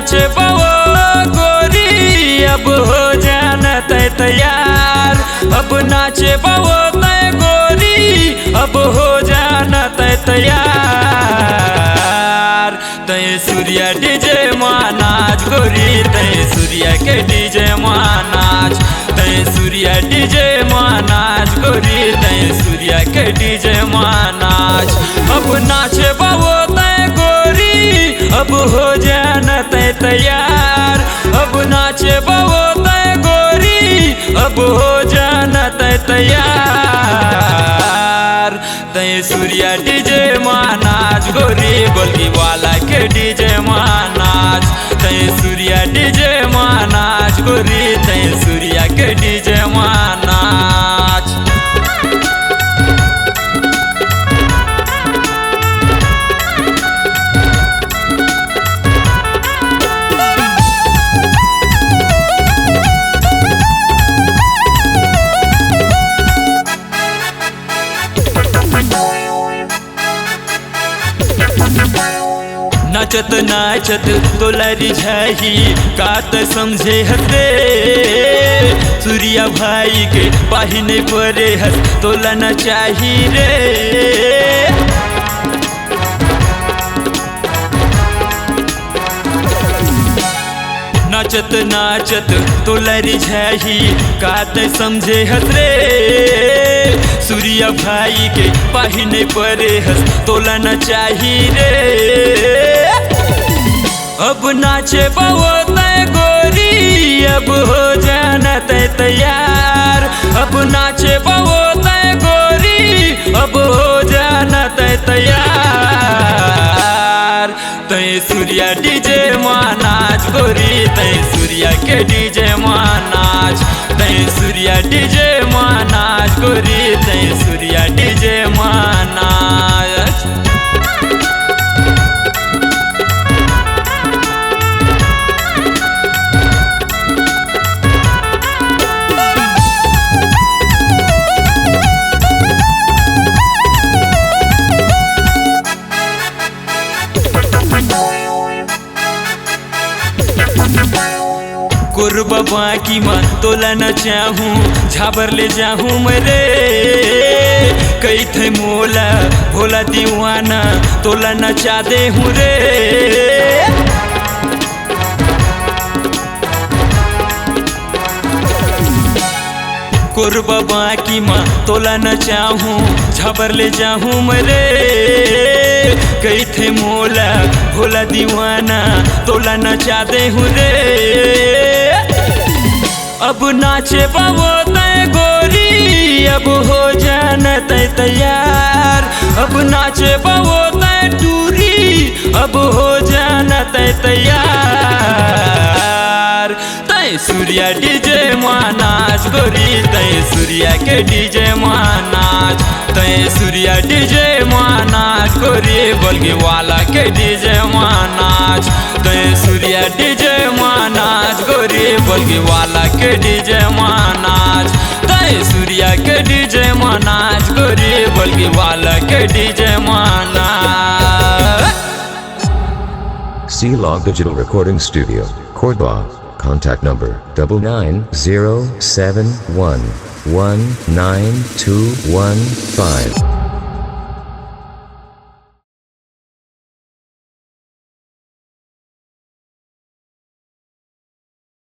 नाचे बवो गोरी अब हो जाना तय तैयार। अब नाचे बवो तय गोरी अब हो जाना तय तैयार। तय सूर्या डीजे मानाच गोरी तय सूर्या के डीजे मानाच। तय सूर्या डीजे मानाच गोरी तय सूर्या के डीजे मानाच। अब नाचे बवो तय गोरी अब हो जाना तय तैयार। अब नाचे बवो तय गोरी अब हो जाना तय तैयार। तय सूर्या डीजे मानाच गोरी गोलकी वाला के डीजे मानाच। तय सूर्या डीजे मानाच गोरी तय सूर्या के डीजे मानाच। नाचत नाचत तोला रिझाही कात समझे हसे। सूर्या भाई के पाहिने परे हस तोला न चाही रे। नाचत नाचत तोला रिझाही कात समझे हस रे। सूर्या भाई के पाहिने परे हस तोला न चाही रे। अब नाचे बवो तय गोरी अब हो जाना तय तैयार। अब नाचे बवो तय गोरी अब हो जाना तय तैयार। तय सूर्या डीजे मानाच गोरी तय सूर्या के डीजे मानाच। तय सूर्या डीजे मानाच गोरी तय सूर्या डीजे मानाच। कुर्बा बाकी माँ तोला न चाहूँ झाबर ले जाहूँ मरे। कई थे मोला भोला दीवाना तोला न चाहते हूँ रे। कुर्बा बाकी माँ तोला न चाहूँ झाबर ले जाहूँ मरे। कई थे मोला भोला दीवाना तोला न चाहते हूँ रे। अब नाचे बवो तय गोरी अब हो जाना तय तैयार। अब नाचे बवो तय टूरी अब हो जाना तय तैयार। तय सूर्या डीजे मानाच गोरी तय सूर्या के डीजे मानाच। तय सूर्या डीजे मानाच गोरी गोलकी वाला के डीजे मानाच। तय सूर्या डीजे मानाच गोरी गोलकी वाला के डीजे मानाच। तय सूर्या के डीजे मानाच गोरी गोलकी वाला के DJ मानाच। C-Log Digital Recording Studio, Cordoba. Contact number 9907119215.